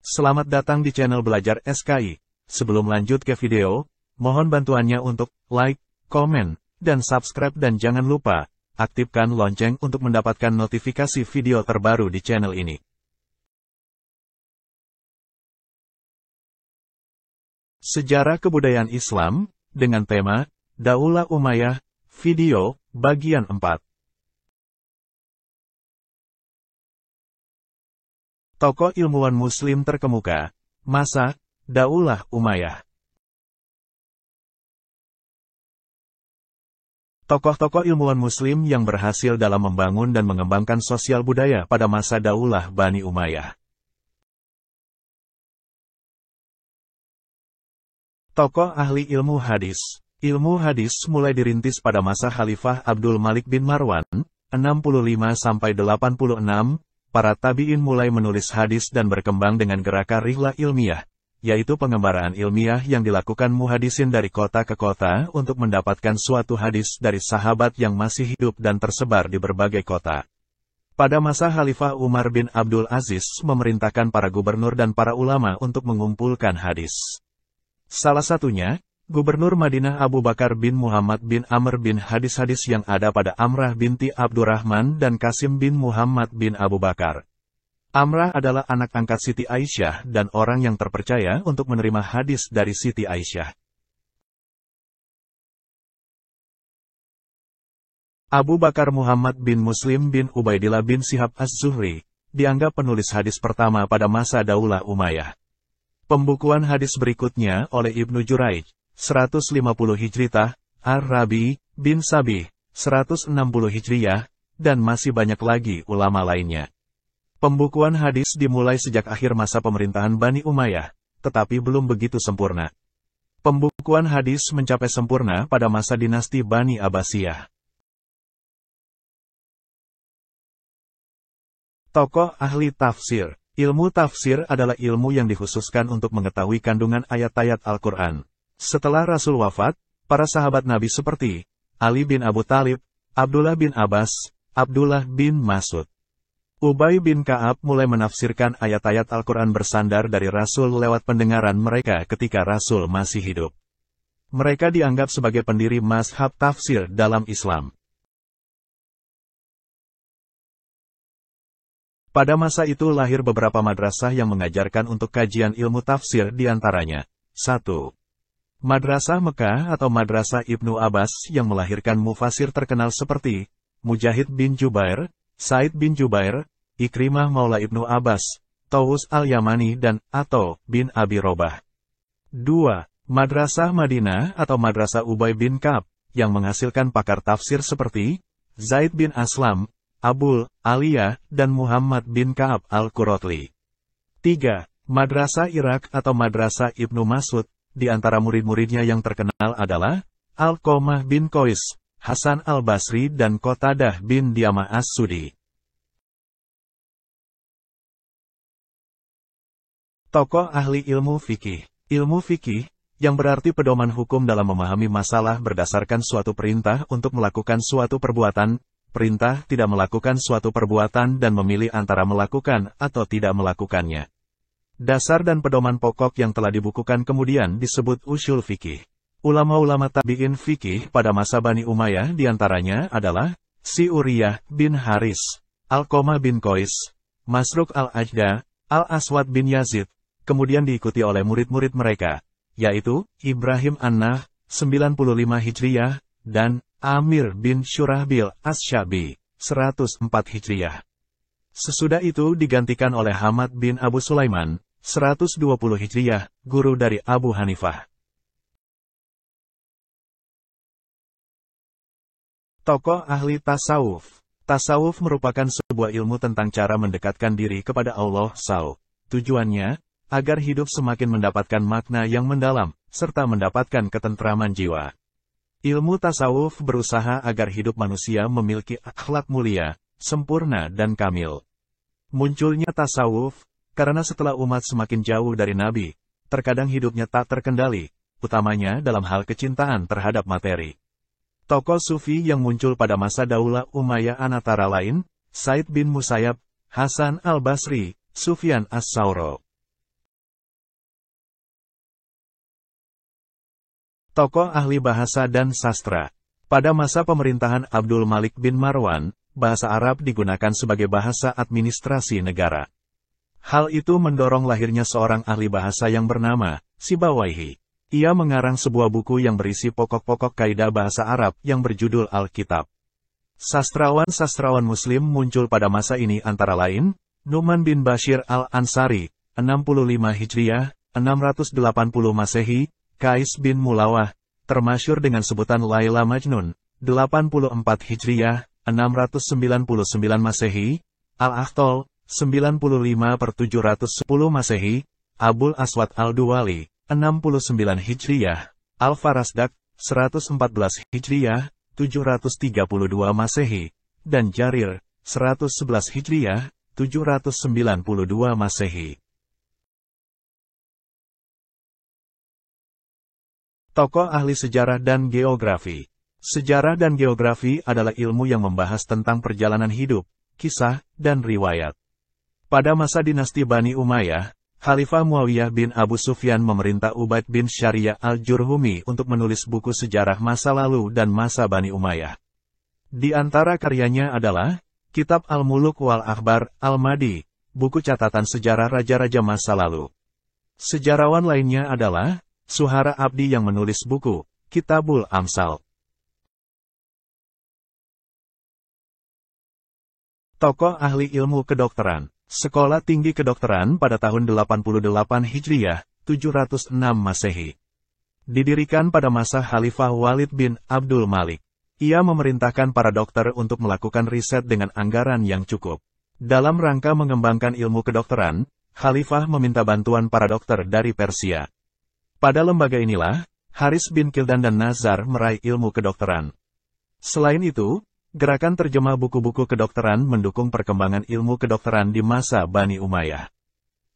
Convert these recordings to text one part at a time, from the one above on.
Selamat datang di channel Belajar SKI. Sebelum lanjut ke video, mohon bantuannya untuk like, komen, dan subscribe dan jangan lupa, aktifkan lonceng untuk mendapatkan notifikasi video terbaru di channel ini. Sejarah Kebudayaan Islam, dengan tema, Daulah Umayyah, video, bagian 4. Tokoh ilmuwan Muslim terkemuka, masa Daulah Umayyah. Tokoh-tokoh ilmuwan Muslim yang berhasil dalam membangun dan mengembangkan sosial budaya pada masa Daulah Bani Umayyah. Tokoh ahli ilmu hadis. Ilmu hadis mulai dirintis pada masa Khalifah Abdul Malik bin Marwan, 65–86, para tabi'in mulai menulis hadis dan berkembang dengan gerakan rihlah ilmiah, yaitu pengembaraan ilmiah yang dilakukan muhadisin dari kota ke kota untuk mendapatkan suatu hadis dari sahabat yang masih hidup dan tersebar di berbagai kota. Pada masa Khalifah Umar bin Abdul Aziz memerintahkan para gubernur dan para ulama untuk mengumpulkan hadis. Salah satunya, Gubernur Madinah Abu Bakar bin Muhammad bin Amr bin hadis-hadis yang ada pada Amrah binti Abdurrahman dan Qasim bin Muhammad bin Abu Bakar. Amrah adalah anak angkat Siti Aisyah dan orang yang terpercaya untuk menerima hadis dari Siti Aisyah. Abu Bakar Muhammad bin Muslim bin Ubaidillah bin Shihab Az-Zuhri, dianggap penulis hadis pertama pada masa Daulah Umayyah. Pembukuan hadis berikutnya oleh Ibnu Juraij, 150 Hijriyah, Ar-Rabi bin Sabih, 160 Hijriyah, dan masih banyak lagi ulama lainnya. Pembukuan hadis dimulai sejak akhir masa pemerintahan Bani Umayyah, tetapi belum begitu sempurna. Pembukuan hadis mencapai sempurna pada masa dinasti Bani Abbasiyah. Tokoh ahli tafsir. Ilmu tafsir adalah ilmu yang dikhususkan untuk mengetahui kandungan ayat-ayat Al-Quran. Setelah Rasul wafat, para sahabat Nabi seperti Ali bin Abu Thalib, Abdullah bin Abbas, Abdullah bin Mas'ud, Ubay bin Ka'ab mulai menafsirkan ayat-ayat Al-Quran bersandar dari Rasul lewat pendengaran mereka ketika Rasul masih hidup. Mereka dianggap sebagai pendiri mazhab tafsir dalam Islam. Pada masa itu lahir beberapa madrasah yang mengajarkan untuk kajian ilmu tafsir diantaranya. 1. Madrasah Mekah atau Madrasah Ibnu Abbas yang melahirkan mufasir terkenal seperti Mujahid bin Jubair, Said bin Jubair, Ikrimah Maula Ibnu Abbas, Tawus al-Yamani dan Atho bin Abi Robah. 2. Madrasah Madinah atau Madrasah Ubay bin Ka'ab yang menghasilkan pakar tafsir seperti Zaid bin Aslam, Abul Aliyah, dan Muhammad bin Ka'ab al-Qurotli. 3. Madrasah Irak atau Madrasah Ibnu Mas'ud, di antara murid-muridnya yang terkenal adalah Alqamah bin Qais, Hasan al-Basri dan Qatadah bin Diamah as-Sudi. Tokoh ahli ilmu fikih. Ilmu fikih, yang berarti pedoman hukum dalam memahami masalah berdasarkan suatu perintah untuk melakukan suatu perbuatan, perintah tidak melakukan suatu perbuatan dan memilih antara melakukan atau tidak melakukannya. Dasar dan pedoman pokok yang telah dibukukan kemudian disebut usul fikih. Ulama-ulama tabi'in fikih pada masa Bani Umayyah diantaranya adalah Si'uriyah bin Haris, Alqamah bin Qais, Masruq al-Ajda, Al-Aswad bin Yazid, kemudian diikuti oleh murid-murid mereka, yaitu Ibrahim an-Nakh, 95 Hijriyah, dan Amir bin Syurahbil As-Syabi, 104 Hijriyah. Sesudah itu digantikan oleh Hamad bin Abu Sulaiman, 120 Hijriyah, guru dari Abu Hanifah. Tokoh ahli tasawuf. Tasawuf merupakan sebuah ilmu tentang cara mendekatkan diri kepada Allah SWT. Tujuannya, agar hidup semakin mendapatkan makna yang mendalam, serta mendapatkan ketentraman jiwa. Ilmu tasawuf berusaha agar hidup manusia memiliki akhlak mulia, sempurna dan kamil. Munculnya tasawuf, karena setelah umat semakin jauh dari Nabi, terkadang hidupnya tak terkendali, utamanya dalam hal kecintaan terhadap materi. Tokoh sufi yang muncul pada masa Daulah Umayyah antara lain, Said bin Musayyab, Hasan al-Basri, Sufyan as-Sauro. Tokoh ahli bahasa dan sastra. Pada masa pemerintahan Abdul Malik bin Marwan, bahasa Arab digunakan sebagai bahasa administrasi negara. Hal itu mendorong lahirnya seorang ahli bahasa yang bernama Sibawaihi. Ia mengarang sebuah buku yang berisi pokok-pokok kaidah bahasa Arab yang berjudul Alkitab. Sastrawan-sastrawan Muslim muncul pada masa ini antara lain, Nu'man bin Bashir al-Ansari, 65 Hijriah, 680 Masehi, Kais bin Mulawah, termasyhur dengan sebutan Laila Majnun, 84 Hijriah, 699 Masehi, Al-Akhtol, 95/710 Masehi, Abul Aswad al-Duwali, 69 Hijriah, Al-Farasdak, 114 Hijriah, 732 Masehi, dan Jarir, 111 Hijriah, 792 Masehi. Tokoh ahli sejarah dan geografi. Sejarah dan geografi adalah ilmu yang membahas tentang perjalanan hidup, kisah, dan riwayat. Pada masa dinasti Bani Umayyah, Khalifah Muawiyah bin Abu Sufyan memerintah Ubaid bin Syariah al-Jurhumi untuk menulis buku sejarah masa lalu dan masa Bani Umayyah. Di antara karyanya adalah Kitab Al-Muluk wal Akhbar Al-Madi, buku catatan sejarah raja-raja masa lalu. Sejarawan lainnya adalah Suhara Abdi yang menulis buku Kitabul Amsal. Tokoh ahli ilmu kedokteran. Sekolah Tinggi Kedokteran pada tahun 88 Hijriah, 706 Masehi. Didirikan pada masa Khalifah Walid bin Abdul Malik. Ia memerintahkan para dokter untuk melakukan riset dengan anggaran yang cukup. Dalam rangka mengembangkan ilmu kedokteran, Khalifah meminta bantuan para dokter dari Persia. Pada lembaga inilah, Haris bin Kildan dan Nazar meraih ilmu kedokteran. Selain itu, gerakan terjemah buku-buku kedokteran mendukung perkembangan ilmu kedokteran di masa Bani Umayyah.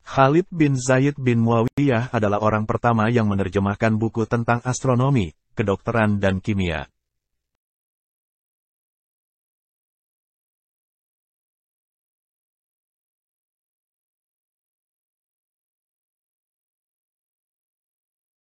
Khalid bin Zaid bin Muawiyah adalah orang pertama yang menerjemahkan buku tentang astronomi, kedokteran dan kimia.